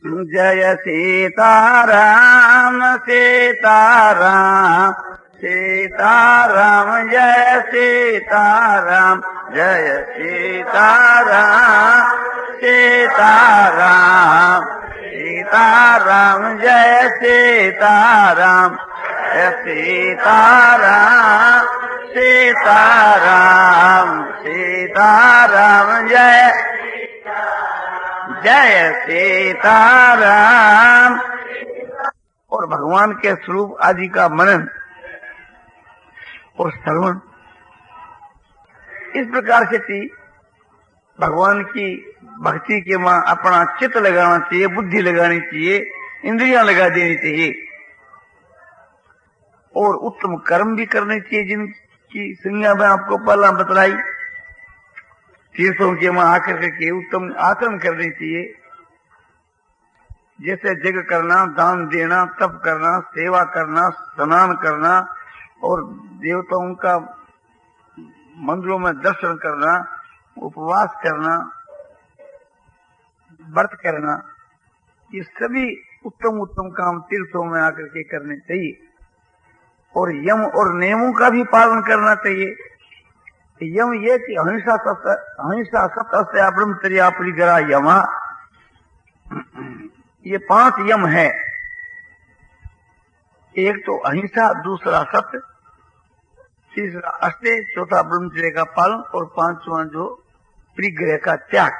जय सीताराम सीताराम सीताराम जय सीताराम जय सीताराम सीताराम सीताराम जय सीताराम जय सीताराम सीताराम सीताराम जय जय सीताराम। और भगवान के स्वरूप आदि का मनन और श्रवण इस प्रकार से थी। भगवान की भक्ति के मां अपना चित्त लगाना चाहिए, बुद्धि लगानी चाहिए, इंद्रियां लगा देनी चाहिए और उत्तम कर्म भी करने चाहिए, जिनकी संज्ञा में आपको पहला बतलाई। तीर्थों के वहां आकर के उत्तम आचरण करने चाहिए, जैसे जग करना, दान देना, तप करना, सेवा करना, स्नान करना और देवताओं का मंदिरों में दर्शन करना, उपवास करना, व्रत करना, ये सभी उत्तम उत्तम काम तीर्थों में आकर के करने चाहिए। और यम और नियमों का भी पालन करना चाहिए। यम ये कि अहिंसा सत्य ब्रह्मचर्या परिग्रह यमा, ये 5 यम है। एक तो अहिंसा, दूसरा सत्य, तीसरा अस्त्य, चौथा ब्रह्मचर्य का पालन और 5वां जो परिग्रह का त्याग।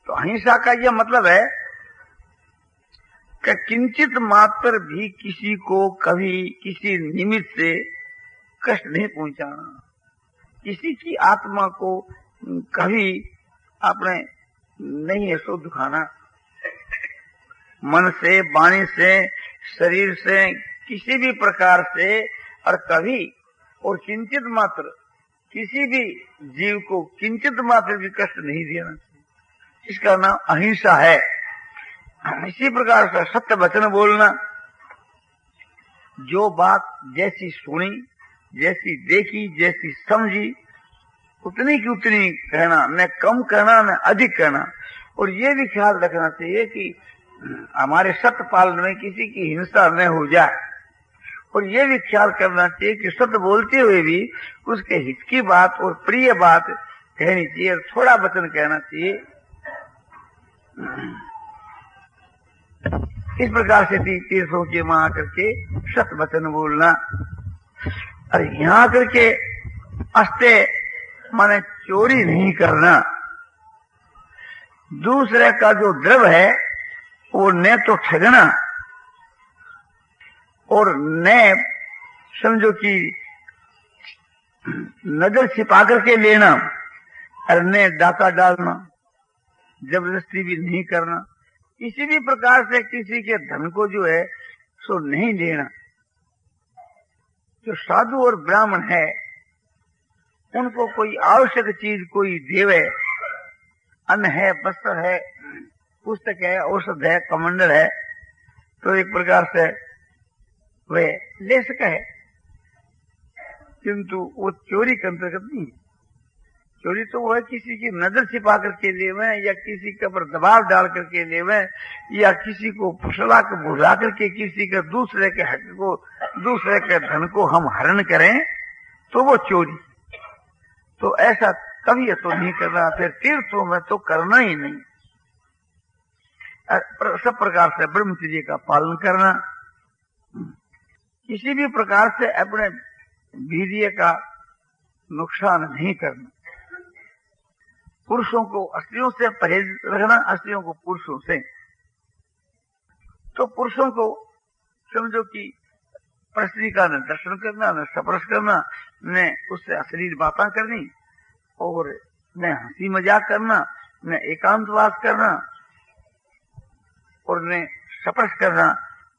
तो अहिंसा का यह मतलब है कि किंचित मात्र भी किसी को कभी किसी निमित्त से कष्ट नहीं पहुंचाना, किसी की आत्मा को कभी आपने नहीं है सो दुखाना, मन से, वाणी से, शरीर से, किसी भी प्रकार से और कभी और किंचित मात्र किसी भी जीव को किंचित मात्र भी कष्ट नहीं देना चाहिए। इसका नाम अहिंसा है। इसी प्रकार से सत्य वचन बोलना, जो बात जैसी सुनी, जैसी देखी, जैसी समझी, उतनी की उतनी कहना, न कम कहना न अधिक कहना। और ये भी ख्याल रखना चाहिए कि हमारे सत्य पालन में किसी की हिंसा न हो जाए। और ये भी ख्याल करना चाहिए कि सत्य बोलते हुए भी उसके हित की बात और प्रिय बात कहनी चाहिए, थोड़ा वचन कहना चाहिए। इस प्रकार से तीर्थों के वहां आकर के सत्य वचन बोलना। और यहाँ आकर के अस्ते माने चोरी नहीं करना, दूसरे का जो द्रव्य है वो न तो ठगना और न समझो कि नजर छिपा करके लेना और न डाका डालना, जबरदस्ती भी नहीं करना। किसी भी प्रकार से किसी के धन को जो है सो नहीं लेना। जो साधु और ब्राह्मण है उनको कोई आवश्यक चीज कोई देवे, अन्न है, वस्त्र है, पुस्तक है, औषध है, कमंडल है, तो एक प्रकार से वे ले सके, किंतु वो चोरी के अंतर्गत नहीं है। चोरी तो वो है किसी की नजर छिपा करके लेवे, या किसी के ऊपर दबाव डाल करके लेवे, या किसी को फुसला कर बुझा करके किसी के दूसरे के हक को, दूसरे के धन को हम हरण करें, तो वो चोरी। तो ऐसा कभी तो नहीं करना, फिर तीर्थों में तो करना ही नहीं। सब प्रकार से ब्रह्मचर्य का पालन करना, किसी भी प्रकार से अपने वीर्य का नुकसान नहीं करना, पुरुषों को स्त्रियों से परहेज रखना, स्त्रियों को पुरुषों से। तो पुरुषों को समझो कि स्त्री का न दर्शन करना, न स्पर्श करना, न उससे अश्लील बातें करनी, और न हंसी मजाक करना, न एकांतवास करना, और न स्पर्श करना,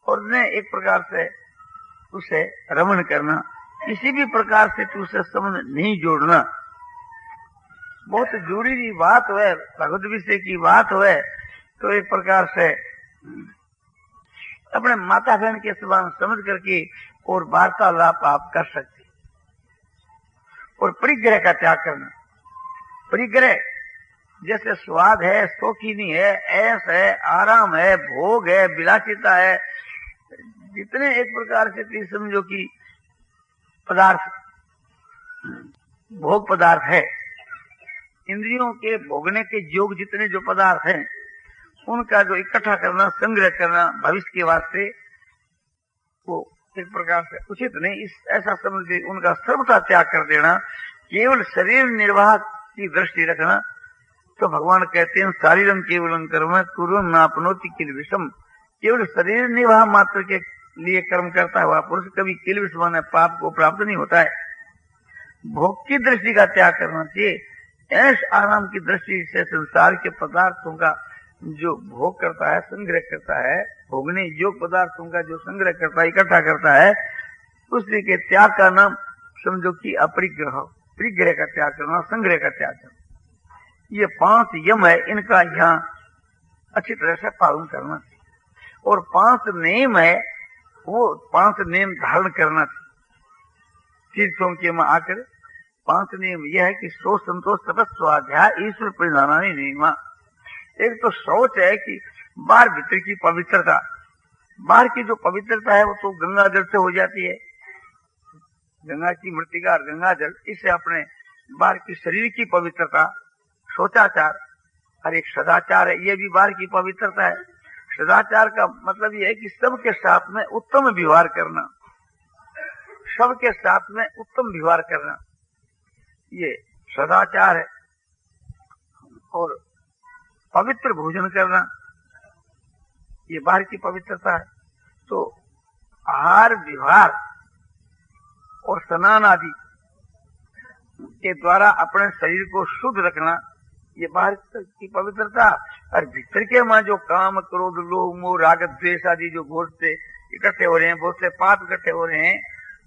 और न एक प्रकार से उसे रमण करना। किसी भी प्रकार से उसे संबंध नहीं जोड़ना। बहुत जरूरी बात है, भगवत विषय की बात है, तो एक प्रकार से अपने माता बहन के समान समझ करके और वार्तालाप आप कर सकते। और परिग्रह का त्याग करना। परिग्रह जैसे स्वाद है, शौकीनी है, ऐश है, आराम है, भोग है, विलासिता है, जितने एक प्रकार से समझो कि पदार्थ, भोग पदार्थ है, इंद्रियों के भोगने के योग जितने जो पदार्थ हैं, उनका जो इकट्ठा करना, संग्रह करना भविष्य के वास्ते, वो एक प्रकार से उचित नहीं। इस ऐसा समझ के उनका सर्वथा त्याग कर देना, केवल शरीर निर्वाह की दृष्टि रखना। तो भगवान कहते हैं शारीरम केवलम कर्म कुर्वन् नाप्नोति किल विषम। केवल शरीर निर्वाह मात्र के लिए कर्म करता हुआ पुरुष कभी किल विष माने पाप को प्राप्त नहीं होता है। भोग की दृष्टि का त्याग करना चाहिए। ऐश आराम की दृष्टि से संसार के पदार्थों का जो भोग करता है, संग्रह करता है, भोगने योग्य पदार्थों का जो संग्रह करता है, इकट्ठा करता है, उसी के त्याग का नाम समझो कि अपरिग्रह, परिग्रह का त्याग करना, संग्रह का त्याग करना। ये 5 यम है, इनका यहाँ अच्छी तरह से पालन करना चाहिए। और 5 नेम है, वो 5 नेम धारण करना चाहिए। तीर्थों के में आकर 5 नियम यह है कि शोच संतोष तपस्या स्वाध्याय ईश्वर परिधानानि नियमा। एक तो शौच है कि बाहर भीतर की पवित्रता, बाहर की जो पवित्रता है वो तो गंगा जल से हो जाती है, गंगा की मृतिका और गंगा जल, इससे अपने बाहर की शरीर की पवित्रता, शौचाचार और एक सदाचार है, ये भी बाहर की पवित्रता है। सदाचार का मतलब ये है कि सबके साथ में उत्तम व्यवहार करना, सबके साथ में उत्तम व्यवहार करना, ये सदाचार है। और पवित्र भोजन करना, ये बाहर की पवित्रता है। तो आहार व्यवहार और स्नान आदि के द्वारा अपने शरीर को शुद्ध रखना, ये बाहर की पवित्रता। और भीतर के वहां जो काम क्रोध लोभ मोह राग द्वेष आदि जो बहुत से इकट्ठे हो रहे हैं, बहुत से पाप इकट्ठे हो रहे हैं,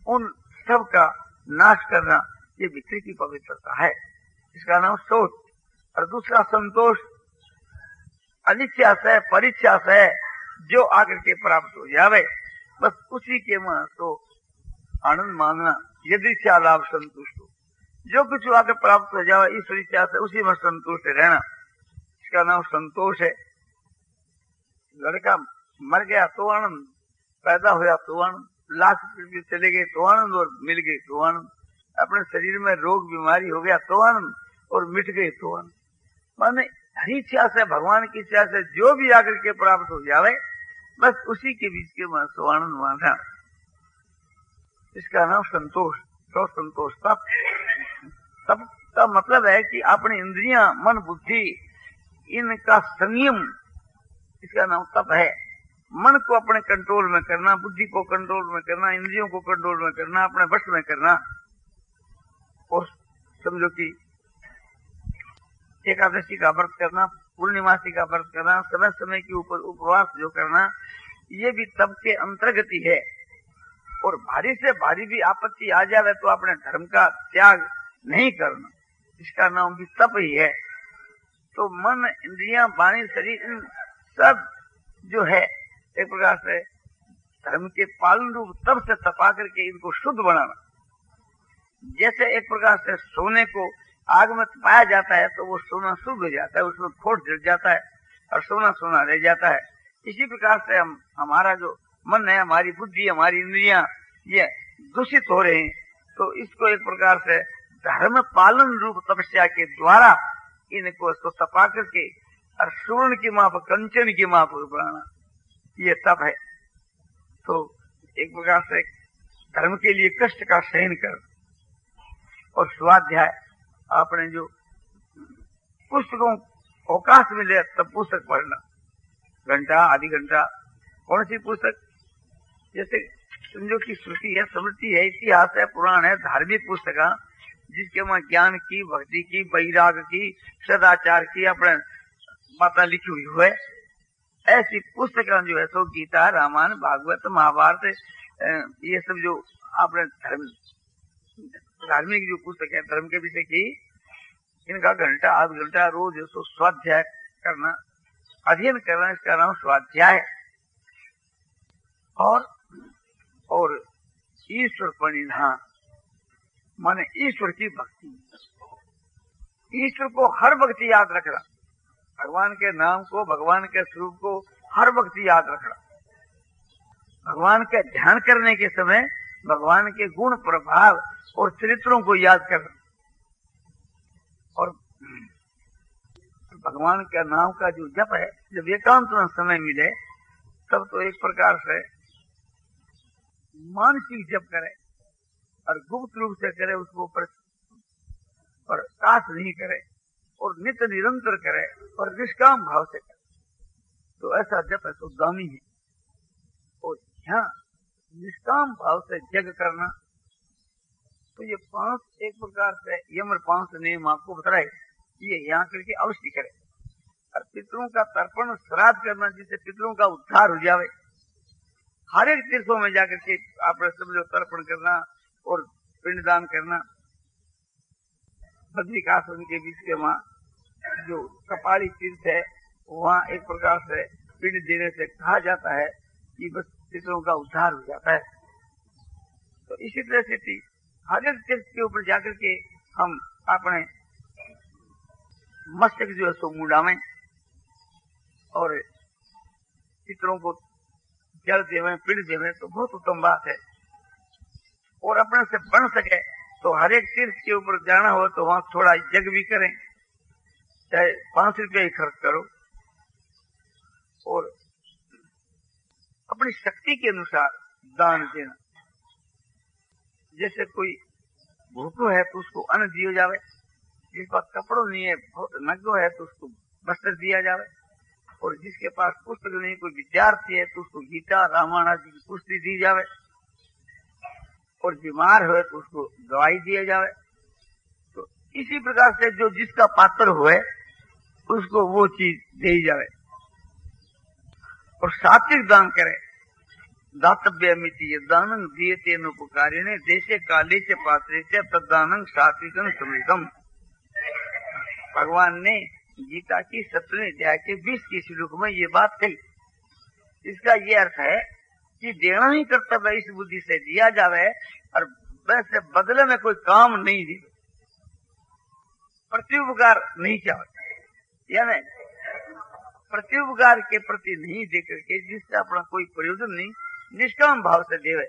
उन सब का नाश करना, ये भीतर की पवित्रता है, इसका नाम शौच। और दूसरा संतोष, अनिच्छा से परिच्छा से जो आकर के प्राप्त हो जावे, बस उसी के वहां तो आनंद मानना। यदि इच्छा लाभ संतुष्ट हो, जो कुछ आकर प्राप्त हो जावे ईश्वर इच्छा से, उसी में संतुष्ट रहना, इसका नाम संतोष है। लड़का मर गया तो आनंद, पैदा हुआ तो आनंद, लाख रुपये चले गए तो आनंद, और मिल गए तो आनंद, अपने शरीर में रोग बीमारी हो गया तो आनंद, और मिट गए तो आनंद। माने हरी इच्छा से, भगवान की इच्छा से जो भी आकर के प्राप्त हो जावे, बस उसी के बीच के मन तो आनंद माना, इसका नाम संतोष। तो संतोष तब का मतलब है कि अपनी इंद्रियां, मन बुद्धि, इनका संयम, इसका नाम तप है। मन को अपने कंट्रोल में करना, बुद्धि को कंट्रोल में करना, इंद्रियों को कंट्रोल में करना, अपने वश में करना। और समझो कि एकादशी का व्रत करना, पूर्णिमासी का व्रत करना, समय समय के ऊपर उपवास जो करना, ये भी तप के अंतर्गत ही है। और भारी से भारी भी आपत्ति आ जाए तो अपने धर्म का त्याग नहीं करना, इसका नाम भी तप ही है। तो मन, इंद्रियां, वाणी, शरीर, इन सब जो है एक प्रकार से धर्म के पालन रूप तप से तपा करके इनको शुद्ध बनाना। जैसे एक प्रकार से सोने को आग में तपाया जाता है तो वो सोना शुद्ध हो जाता है, उसमें खोट जल जाता है और सोना सोना रह जाता है। इसी प्रकार से हमारा जो मन है, हमारी बुद्धि, हमारी इंद्रियां, ये दूषित हो रहे हैं। तो इसको एक प्रकार से धर्म पालन रूप तपस्या के द्वारा इनको तो तपा करके और स्वर्ण की माप, कंचन की माप बनाना, ये तप है। तो एक प्रकार से धर्म के लिए कष्ट का सहन कर। और स्वाध्याय, आपने जो पुस्तकों अवकाश मिले तब पुस्तक पढ़ना, घंटा आधी घंटा। कौन सी पुस्तक? जैसे समझो कि श्रुति है, स्मृति है, इतिहास है, पुराण है, धार्मिक पुस्तक, जिसके वहां ज्ञान की, भक्ति की, वैराग की, सदाचार की अपने बातें लिखी हुई है, ऐसी पुस्तकें जो है सो गीता, रामायण, भागवत, महाभारत, ये सब जो आपने धार्मिक जो पुस्तक है धर्म के विषय की, इनका घंटा आध घंटा रोज सो स्वाध्याय करना, अध्ययन करना, इसका नाम स्वाध्याय। और ईश्वर परिधान माने ईश्वर की भक्ति, ईश्वर को हर वक्त याद रखना, भगवान के नाम को, भगवान के स्वरूप को हर वक्त याद रखना, भगवान का ध्यान करने के समय भगवान के गुण, प्रभाव और चरित्रों को याद करना, और भगवान के नाम का जो जप है, जब एकांत में समय मिले तब तो एक प्रकार से मानसिक जप करे और गुप्त रूप से करे, उसको प्रकाश नहीं करे और नित्य निरंतर करे और निष्काम भाव से करे, तो ऐसा जप है तो दामी है। और यहाँ निष्काम भाव से जग करना, तो ये 5 एक प्रकार से यमर 5 नियम आपको बताए, ये यहाँ करके अवश्य करे। और पितरों का तर्पण श्राद्ध करना, जिससे पितरों का उद्धार हो जावे। हर एक तीर्थों में जाकर के आप समझो तर्पण करना और पिंडदान करना। बद्रिकाश्रम के बीच के वहाँ जो कपाली तीर्थ है, वहाँ एक प्रकार से पिंड देने से कहा जाता है कि बस पितरों का उद्धार हो जाता है। तो इसी तरह से हर एक तीर्थ के ऊपर जाकर के हम अपने मस्तक जो है सो मुड़ावें और पितरों को जल देवें, पिंड देवें, तो बहुत उत्तम बात है। और अपने से बन सके तो हर एक तीर्थ के ऊपर जाना हो तो वहां थोड़ा जग भी करें, चाहे 5 रुपये ही खर्च करो, और अपनी शक्ति के अनुसार दान देना। जैसे कोई भूखो है तो उसको अन्न दिया जावे, जिस पास कपड़ों नहीं है, बहुत नंगो है तो उसको वस्त्र दिया जावे, और जिसके पास पुस्तक नहीं, कोई विद्यार्थी है तो उसको गीता रामायण आदि की पुस्तक दी जावे, और बीमार हो तो उसको दवाई दिया जावे। तो इसी प्रकार से जो जिसका पात्र हुए उसको वो चीज दी जावे। और सात्विक दान करे, दातव्य मिति दानं दीयते नुपकारिणे देशे काले च पात्रे च तदानं सात्विकं समृद्धम। भगवान ने गीता की 17वें अध्याय के 20 श्लोक में ये बात कही। इसका ये अर्थ है कि देना ही कर्तव्य इस बुद्धि से दिया जावे, और वैसे बदले में कोई काम नहीं दे, प्रत्युपकार नहीं चाहते, यानी प्रत्युपकार के प्रति नहीं देकर के जिससे अपना कोई प्रयोजन नहीं, निष्काम भाव से देवे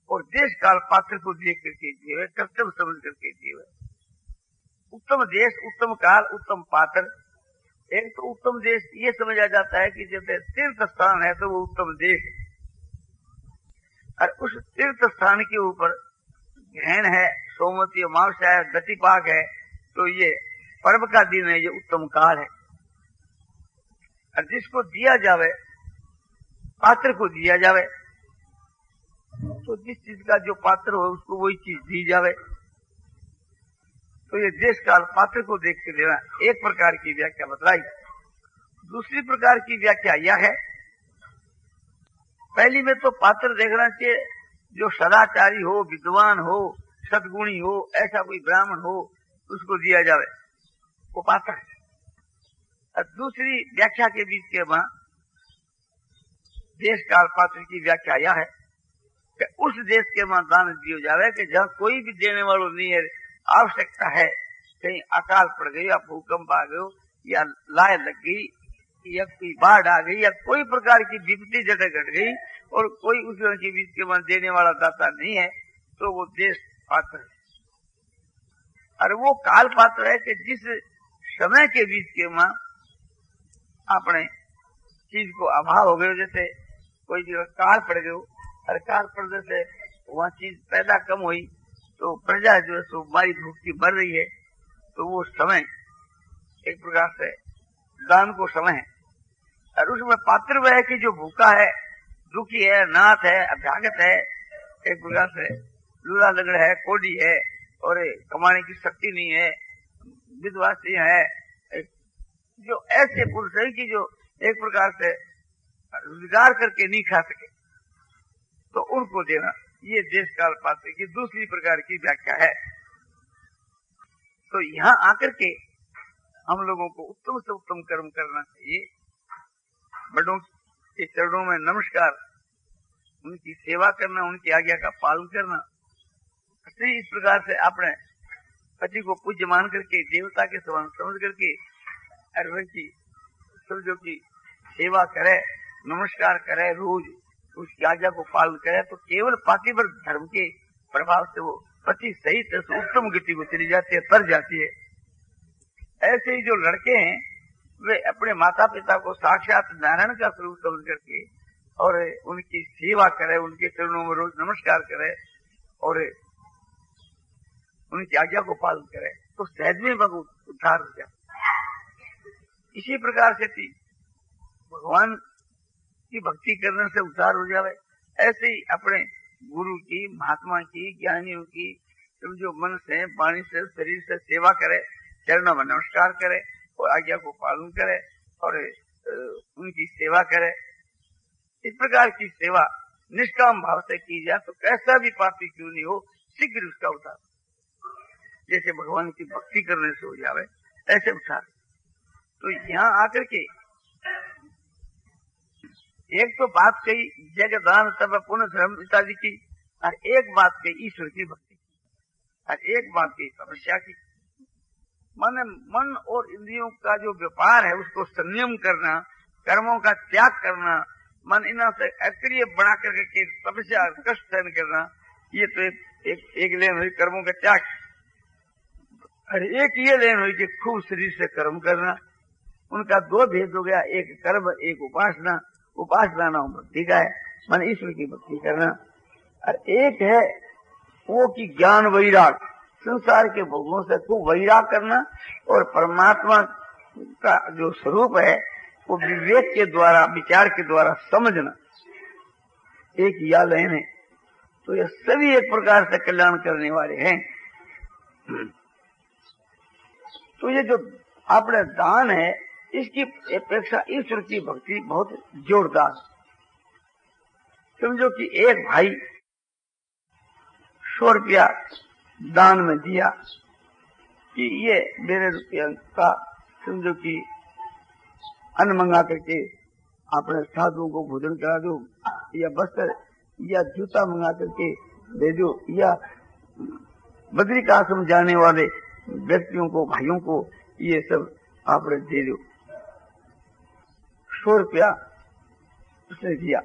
और देश काल पात्र को देख करके देवे, कर्तव्य समझ करके देवे। उत्तम देश, उत्तम काल, उत्तम पात्र। एक तो उत्तम देश ये समझा जाता है कि जैसे तीर्थ स्थान है तो वो उत्तम देश है, और उस तीर्थ स्थान के ऊपर ग्रहण है, सोमवती अमावस्या है, गतिपाक है, तो ये पर्व का दिन है, ये उत्तम काल है। और जिसको दिया जावे, पात्र को दिया जावे, तो जिस चीज का जो पात्र हो उसको वही चीज दी जावे। तो ये देश काल पात्र को देख के देना एक प्रकार की व्याख्या बतलाई। दूसरी प्रकार की व्याख्या यह है, पहली में तो पात्र देखना चाहिए जो सदाचारी हो, विद्वान हो, सद्गुणी हो, ऐसा कोई ब्राह्मण हो उसको दिया जावे, वो पात्र है। और दूसरी व्याख्या के बीच के वहां देश काल पात्र की व्याख्या यह है कि उस देश के वहां दान दिया जावे कि जहाँ कोई भी देने वालों नहीं है, आवश्यकता है, कहीं अकाल पड़ गई या भूकंप आ गयो या लाय लग गई या कोई बाढ़ आ गई या कोई प्रकार की विपत्ति जगह घट गई और कोई उस के बीच के वहां देने वाला दाता नहीं है, तो वो देश पात्र है। और वो काल पात्र है कि जिस समय के बीच के वहां अपने चीज को अभाव हो गयो, जैसे कोई जगह काल पड़ गयो और काल पड़ने से वहां चीज पैदा कम हुई तो प्रजा जो है सो मारी भूख की मर रही है, तो वो समय एक प्रकार से दान को समय है। और उसमें पात्र वह है कि जो भूखा है, दुखी है, नाथ है, अभ्यागत है, एक प्रकार से लूला लगड़ है, कोडी है और कमाने की शक्ति नहीं है, विधवा स्त्री है, जो ऐसे पुरुष है कि जो एक प्रकार से रोजगार करके नहीं खा सके, तो उनको देना, ये देश काल पात्र की दूसरी प्रकार की व्याख्या है। तो यहाँ आकर के हम लोगों को उत्तम से उत्तम कर्म करना चाहिए, बड़ों के चरणों में नमस्कार, उनकी सेवा करना, उनकी आज्ञा का पालन करना, इस प्रकार से अपने पति को पूज्य मान करके, देवता के समान समझ करके अरे की समझो की सेवा करे, नमस्कार करे, रोज उसकी आज्ञा को पालन करे, तो केवल पातिव्रत धर्म के प्रभाव से वो पति सहित उत्तम गति को चली जाती है, तर जाती है। ऐसे ही जो लड़के हैं वे अपने माता पिता को साक्षात नारायण का स्वरूप समझ करके और उनकी सेवा करे, उनके चरणों में रोज नमस्कार करे और उनकी आज्ञा को पालन करे, तो सहज में उद्धार हो जाए। इसी प्रकार से भगवान की भक्ति करने से उद्धार हो जाए, ऐसे ही अपने गुरु की, महात्मा की, ज्ञानियों की जो मन से, वाणी से, शरीर से सेवा करे, चरणों में नमस्कार करे और आज्ञा को पालन करे और उनकी सेवा करे। इस प्रकार की सेवा निष्काम भाव से की जाए तो कैसा भी पापी क्यों नहीं हो, शीघ्र उसका उद्धार। जैसे भगवान की भक्ति करने से हो जावे ऐसे उद्धार। तो यहाँ आकर के एक तो बात कही जगदान तब पुण्य धर्म इत्यादि की, और एक बात कही ईश्वर की भक्ति की, और एक बात कही तपस्या की। माने मन और इंद्रियों का जो व्यापार है उसको संयम करना, कर्मों का त्याग करना, मन इन्हें से अक्रिय बना करके तपस्या कष्ट सहन करना, ये तो एक लेन हुई कर्मों का त्याग। और एक ये लेन हुई कि खूब शरीर से कर्म करना। उनका दो भेद हो गया, एक कर्म एक उपासना। उपासना नाम भक्ति का है, मन ईश्वर की भक्ति करना। और एक है वो की ज्ञान वैराग, संसार के भोगों से खूब वैराग करना और परमात्मा का जो स्वरूप है वो विवेक के द्वारा, विचार के द्वारा समझना। एक या लेन है। तो ये सभी एक प्रकार से कल्याण करने वाले हैं। तो ये जो आपने दान है इसकी अपेक्षा ईश्वर की भक्ति बहुत जोरदार। समझो कि एक भाई 100 रुपया दान में दिया कि ये मेरे रुपया का समझो कि अन्न मंगा करके अपने साधुओं को भोजन करा दो, या वस्त्र या जूता मंगा करके दे दो, या बद्रिकाश्रम जाने वाले व्यक्तियों को, भाइयों को ये सब आपने दे दो। 100 रुपया उसने दिया।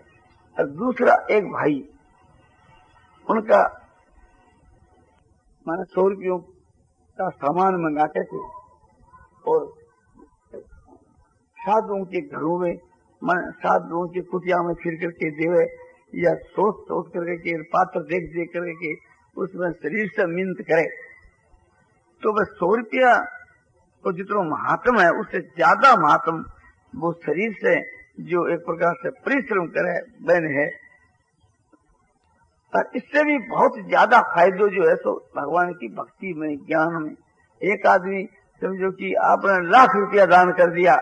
और दूसरा एक भाई उनका माने 100 रुपयों का सामान मंगा करके और साधुओं के घरों में, साधुओं की कुटिया में फिर करके देवे, या सोच करके पात्र देख करके उसमें शरीर से मिन्नत करे, तो बस 100 रुपया तो जितना महात्म है उससे ज्यादा महात्म वो शरीर से जो एक प्रकार से परिश्रम करे बहन है। और इससे भी बहुत ज्यादा फायदो जो है सो भगवान की भक्ति में, ज्ञान में। एक आदमी समझो कि आपने 1,00,000 रुपया दान कर दिया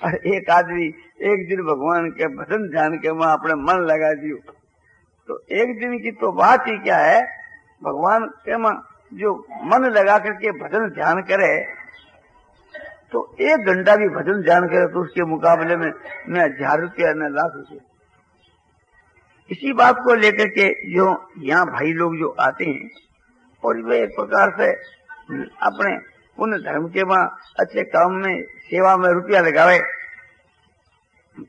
और एक आदमी एक दिन भगवान के भजन ध्यान के वहां अपने मन लगा दियो, तो एक दिन की तो बात ही क्या है, भगवान के वहां जो मन लगा करके भजन ध्यान करे तो 1 घंटा भी भजन ध्यान करे तो उसके मुकाबले में न 1,000 रुपया न 1,00,000 रुपया। इसी बात को लेकर के जो यहाँ भाई लोग जो आते हैं और वे एक प्रकार से अपने पुण्य धर्म के वहां अच्छे काम में, सेवा में रुपया लगावे।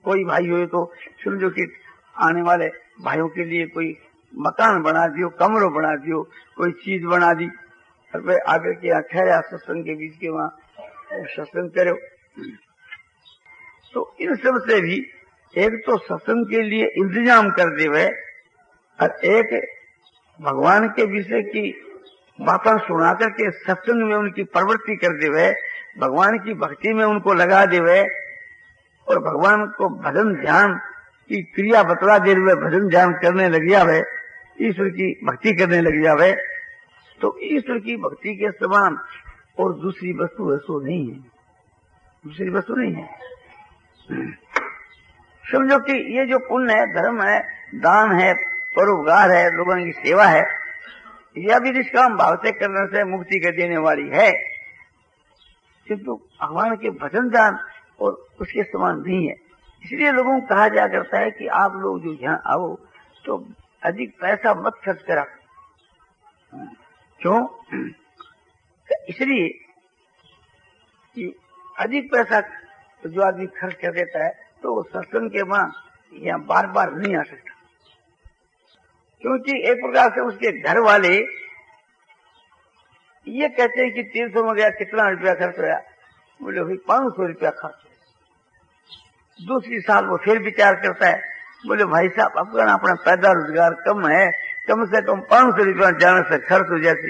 कोई भाई हो तो समझो कि आने वाले भाइयों के लिए कोई मकान बना दियो, कमरों बना दियो, कोई चीज बना दी, और वे आकर के यहाँ ठहरा सत्संग के बीच के वहां सत्संग करो। तो इन सब से भी एक तो सत्संग के लिए इंतजाम कर देवे और एक भगवान के विषय की बातें सुना करके सत्संग में उनकी प्रवृत्ति कर देवे, भगवान की भक्ति में उनको लगा देवे और भगवान को भजन ध्यान की क्रिया बतला दे हुए भजन ध्यान करने लग जावे, ईश्वर की भक्ति करने लग जावे। तो ईश्वर की भक्ति के समान और दूसरी वस्तु ऐसो नहीं है, दूसरी वस्तु नहीं है। समझो कि ये जो पुण्य है, धर्म है, दान है, परोपकार है, लोगों की सेवा है, यह भी निष्काम भाव से करने से मुक्ति कर देने वाली है, किंतु भगवान के भजन दान और उसके समान नहीं है। इसलिए लोगों को कहा जा करता है कि आप लोग जो यहाँ आओ तो अधिक पैसा मत खर्च करा। क्यों? इसलिए कि अधिक पैसा जो आदमी खर्च कर देता है तो वो सत्संग के वहां यहाँ बार बार नहीं आ सकता, क्योंकि एक प्रकार से उसके घर वाले ये कहते हैं कि 300 में गया, कितना रुपया खर्च होया? बोले भाई 500 रुपया खर्च हो। दूसरी साल वो फिर विचार करता है, बोले भाई साहब अपना अपना पैदा रोजगार कम है, कम से कम 500 रुपया जाने से खर्च हो जाती,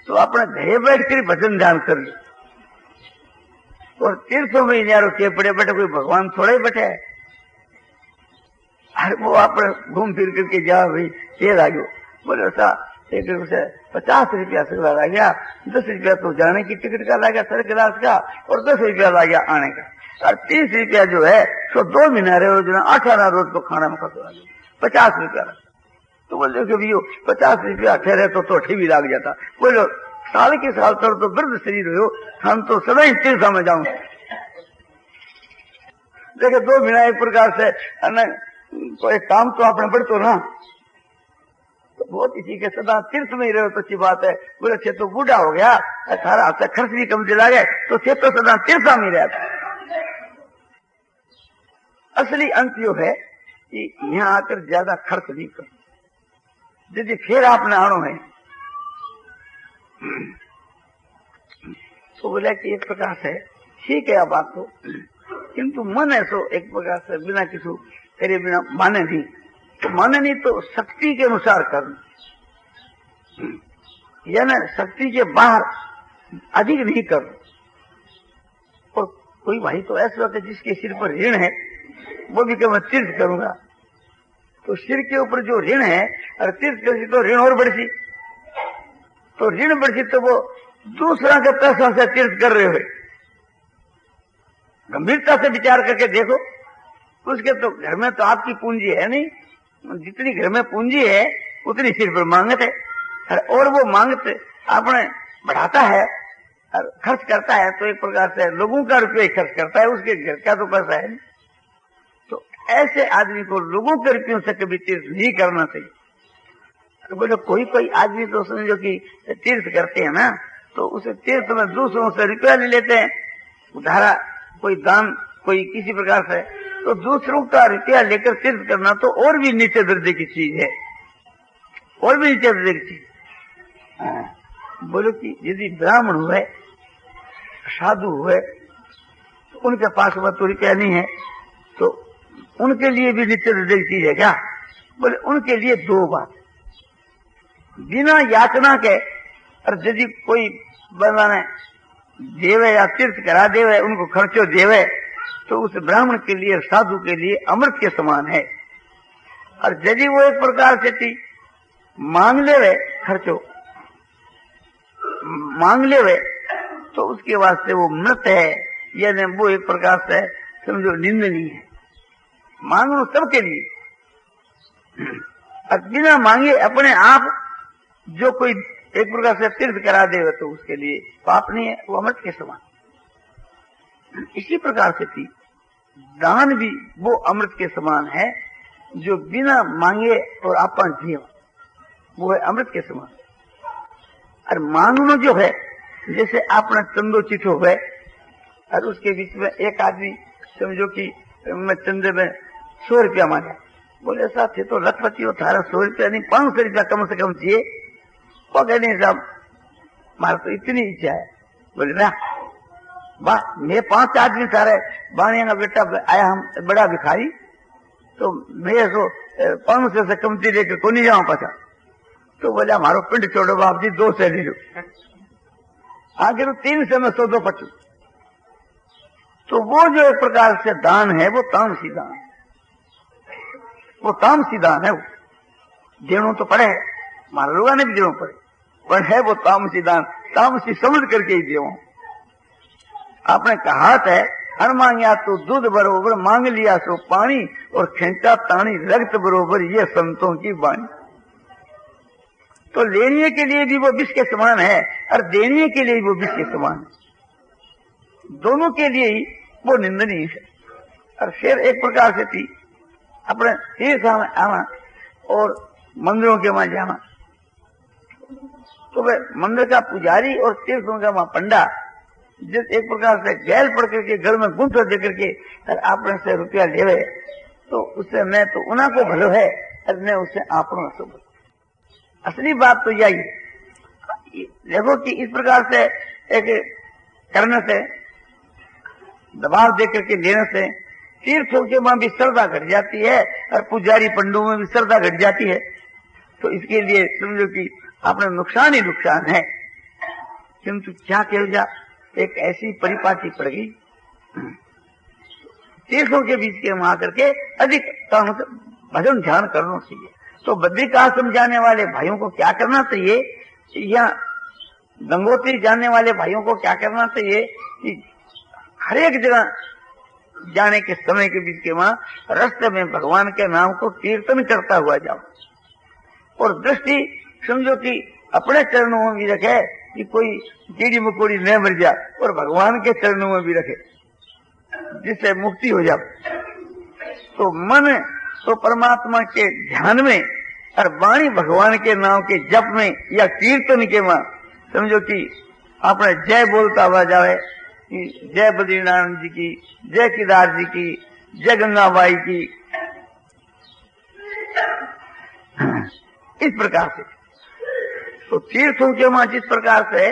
तो अपने घरे बैठ कर भजन ध्यान कर लो। और 300 में न्यारो के पड़े बैठे, कोई भगवान थोड़ा ही बैठे है। अरे वो आप घूम फिर करके जा भाई ये लागो, बोले ऐसा एक से 50 रुपया से ला गया, 10 रुपया तो जाने की टिकट का लगा सर क्लास का, और 10 रुपया ला गया आने का, और 30 रुपया जो है तो 2 महीना रहे जो 18 रोज को खाना में खर्च लगे 50 रुपया। तो बोले कि भैया 50 रुपया ठहरे तो भी लग जाता। बोलो साल के साल तर तो वृद्ध शरीर हो, हम तो सदा ही तीर्थ में जाऊं। देखे 2 महीना एक प्रकार से कोई काम तो आपने बढ़तो ना, तो बहुत इसी के सदा तीर्थ में ही रहो तो अच्छी बात है। बोले छे तो बूढ़ा हो गया, 18 हफ्ते खर्च भी कम दिला गए, तो छे तो सदा तीर्थ में ही रहता। असली अंत यो है कि यहाँ आकर ज्यादा खर्च नहीं करो। यदि फिर आपने आनो है तो बोला कि एक प्रकार से ठीक है बात तो, किंतु मन है सो एक प्रकार से बिना किसी करे बिना माने नहीं, तो माने नहीं तो शक्ति के अनुसार करना, यानी शक्ति के बाहर अधिक नहीं करना। और कोई भाई तो ऐसा होता है जिसके सिर पर ऋण है, वो भी मैं तीर्थ करूंगा, तो सिर के ऊपर जो ऋण है और तीर्थ कर तो ऋण और बढ़ी, तो ऋण बढ़ी तो वो दूसरा के पैसा से तीर्थ कर रहे हुए। गंभीरता से विचार करके देखो, उसके तो घर में तो आपकी पूंजी है नहीं, जितनी घर में पूंजी है उतनी सिर पर मांगत है, और वो मांगत आपने बढ़ाता है और खर्च करता है, तो एक प्रकार से लोगों का रुपया खर्च करता है, उसके घर का तो पैसा है नहीं। तो ऐसे आदमी को लोगों के रुपयों से कभी तीर्थ नहीं करना चाहिए। बोले कोई आदमी तो समझो कि तीर्थ करते हैं ना, तो उसे तीर्थ में दूसरों से रुपया ले लेते हैं, उधारा कोई दान कोई किसी प्रकार से, तो दूसरों का रुपया लेकर तीर्थ करना तो और भी नीचे दर्जे की चीज है, और भी नीचे दर्जे की चीज। बोलो कि यदि ब्राह्मण हुए, साधु हुए, तो उनके पास वह तो रुपया नहीं है, तो उनके लिए भी नीचे दर्जे की चीज है क्या? बोले उनके लिए 2 बात, बिना याचना के, और यदि कोई बनाने देवे या तीर्थ करा देवे, उनको खर्चो देवे, तो उस ब्राह्मण के लिए साधु के लिए अमृत के समान है। और यदि वो एक प्रकार से मांग लेवे, खर्चो मांग लेवे, तो उसके वास्ते वो मृत है, यानी वो एक प्रकार से समझो निंदनीय है। मांगो सबके लिए, और बिना मांगे अपने आप जो कोई एक प्रकार से तीर्थ करा देवे तो उसके लिए पाप नहीं है, वो अमृत के समान। इसी प्रकार से थी दान भी वो अमृत के समान है, जो बिना मांगे और अपन जियो, वो है अमृत के समान। और मांगना जो है, जैसे आपने चंदो चिठो है, और उसके बीच में एक आदमी समझो कि मैं चंदे में 100 रुपया मांगा, बोले साहब थे तो लखपति हो, थारा 100 रुपया नहीं 500 रुपया कम से कम चाहिए। वो कहने साहब मारा तो इतनी इच्छा है। बोले ना मैं 5 आदमी सारे बाणिया का बेटा आया, हम बड़ा भिखारी, तो मैं तो 500 से कमती लेकर को नहीं जाऊं पाचा। तो बोले हमारो पिंड छोड़ो बाप जी, 2 से ले लो, आखिर 3 से मैं 100 पचू। तो वो जो एक प्रकार से दान है, वो तामसी दान, वो तामसी दान है। वो देनों तो पड़े, हमारे लोगों ने भी देनों पड़े, पर है वो तामसी दान, तामसी समझ करके ही देव। आपने कहा है हर मांगिया तो दूध बरोबर, मांग लिया सो पानी, और खेचा तानी रक्त बरोबर, ये संतों की वाणी। तो लेने के लिए भी वो विष के समान है, और देने के लिए भी वो विष के समान है, दोनों के लिए ही वो निंदनीय है। और फिर एक प्रकार से थी अपने तीर्थ में आना और मंदिरों के वहां जाना, तो वह मंदिर का पुजारी और तीर्थों का वहां पंडा जिस एक प्रकार से गैल पड़ करके घर में गुंठ दे करके आपने से रुपया लेवे तो उससे मैं तो उना को भलो है और मैं उससे आपनो असो भलो। असली बात तो यही है। देखो कि इस प्रकार से एक करने से दबाव दे करके लेने से तीर्थों के वहां भी श्रद्धा घट जाती है और पुजारी पंडों में भी श्रद्धा घट जाती है। तो इसके लिए समझो कि आपने नुकसान ही नुकसान है। किंतु क्या कह जा एक ऐसी परिपाटी पड़ गई तीर्थों के बीच के वहां करके अधिक भजन ध्यान करना चाहिए। तो बद्रिकाश्रम जाने वाले भाइयों को क्या करना चाहिए या गंगोत्री जाने वाले भाइयों को क्या करना चाहिए कि हर एक जगह जाने के समय के बीच के वहां रास्ते में भगवान के नाम को कीर्तन करता हुआ जाओ और दृष्टि समझो कि अपने चरणों में भी रखे कि कोई कीड़ी मकोड़ी न मर जाए और भगवान के चरणों में भी रखे जिससे मुक्ति हो जाए। तो मन तो परमात्मा के ध्यान में और वाणी भगवान के नाम के जप में या कीर्तन के वहां समझो कि अपने जय बोलता हुआ जाए कि जय बद्रीनारायण जी की, जय केदार जी की, जय गंगाबाई की। इस प्रकार से तो तीर्थों के वहां जिस प्रकार से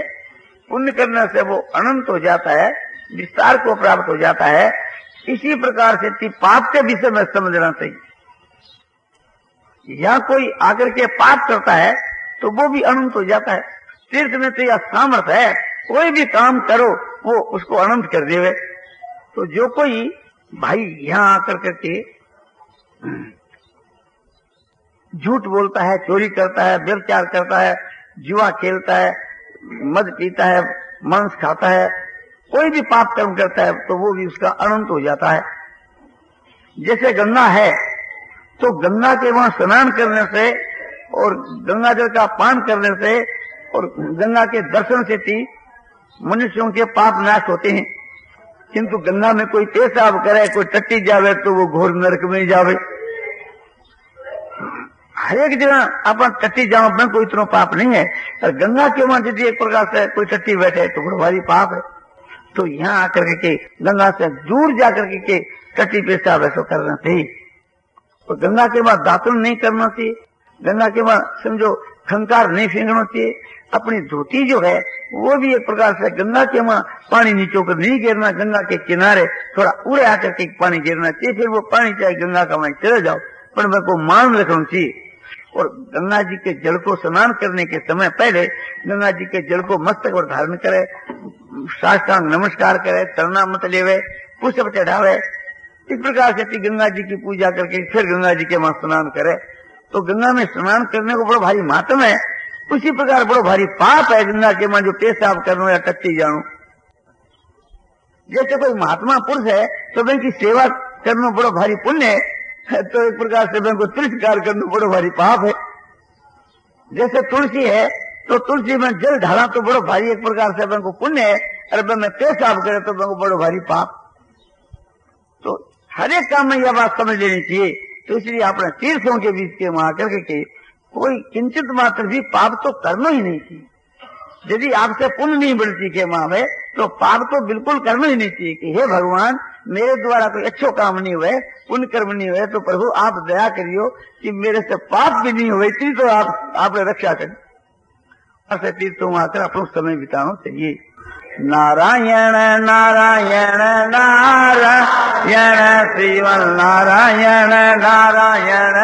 पुण्य करने से वो अनंत हो जाता है, विस्तार को प्राप्त हो जाता है, इसी प्रकार से पाप के विषय में समझना चाहिए। या कोई आकर के पाप करता है तो वो भी अनंत हो जाता है। तीर्थ में तो यह सामर्थ्य है, कोई भी काम करो वो उसको अनंत कर देवे। तो जो कोई भाई यहाँ आकर करके झूठ बोलता है, चोरी करता है, व्यभिचार करता है, जुआ खेलता है, मद पीता है, मांस खाता है, कोई भी पाप कर्म करता है तो वो भी उसका अनंत हो जाता है। जैसे गंगा है तो गंगा के वहां स्नान करने से और गंगा जल का पान करने से और गंगा के दर्शन से भी मनुष्यों के पाप नाश होते हैं। किंतु गंगा में कोई पेशाब करे, कोई टट्टी जावे तो वो घोर नरक में जावे। हर एक जगह अपन टट्टी जाओ में कोई इतना पाप नहीं है, और गंगा के वहां यदि एक प्रकार से कोई टट्टी बैठे तो बड़ा भारी पाप है। तो यहाँ आकर के गंगा से दूर जाकर के टट्टी पेशाब ऐसा करना चाहिए। तो गंगा के बाद दातुन नहीं करना चाहिए, गंगा के बाद समझो खंकार नहीं फेंकना चाहिए। अपनी धोती जो है वो भी एक प्रकार से गंगा के वहां पानी नीचे होकर नहीं गिरना, गंगा के किनारे थोड़ा उड़े आकर के पानी गिरना चाहिए। फिर वो पानी चाहे गंगा का वहीं चले जाओ, पर मेरे को मान रखना चाहिए। और गंगा जी के जल को स्नान करने के समय पहले गंगा जी के जल को मस्तक पर धारण करे, साष्टांग नमस्कार करे, तरना मत लेवे, पुष्प चढ़ावे। इस प्रकार से गंगा जी की पूजा करके फिर गंगा जी के वहां स्नान करे। तो गंगा में स्नान करने को बड़ा भारी महत्व है। उसी प्रकार बड़ा भारी पाप है गंगा के वहां जो पेशाब करना या टट्टी जानो। जैसे कोई महात्मा पुरुष है तो उनकी सेवा करना बड़ा भारी पुण्य है, तो एक प्रकार से उनको तिरस्कार करना बड़ा भारी पाप है। जैसे तुलसी है तो तुलसी में जल ढाला तो बड़ा भारी एक प्रकार से उनको पुण्य है, और मैं पेशाब करे तो उनको बड़ा भारी पाप। तो हर एक काम में यह बात समझ लेनी चाहिए। तो इसलिए अपने तीर्थों के बीच के वहां करके कोई किंचित मात्र भी पाप तो करना ही नहीं चाहिए। यदि आपसे पुण्य नहीं बढ़ती के वहां में तो पाप तो बिल्कुल करना ही नहीं चाहिए कि हे भगवान मेरे द्वारा कोई अच्छो काम नहीं हुए, पुण्य कर्म नहीं हुए, तो प्रभु आप दया करियो कि मेरे से पाप भी नहीं हुए, इतनी तो आपने रक्षा करें। ऐसे तीर्थों में आकर अपना समय बिताना चाहिए। नारायण नारायण नारायण श्रीमन नारायण नारायण।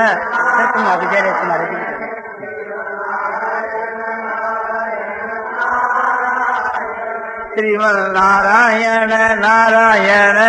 श्रीमन नारायण नारायण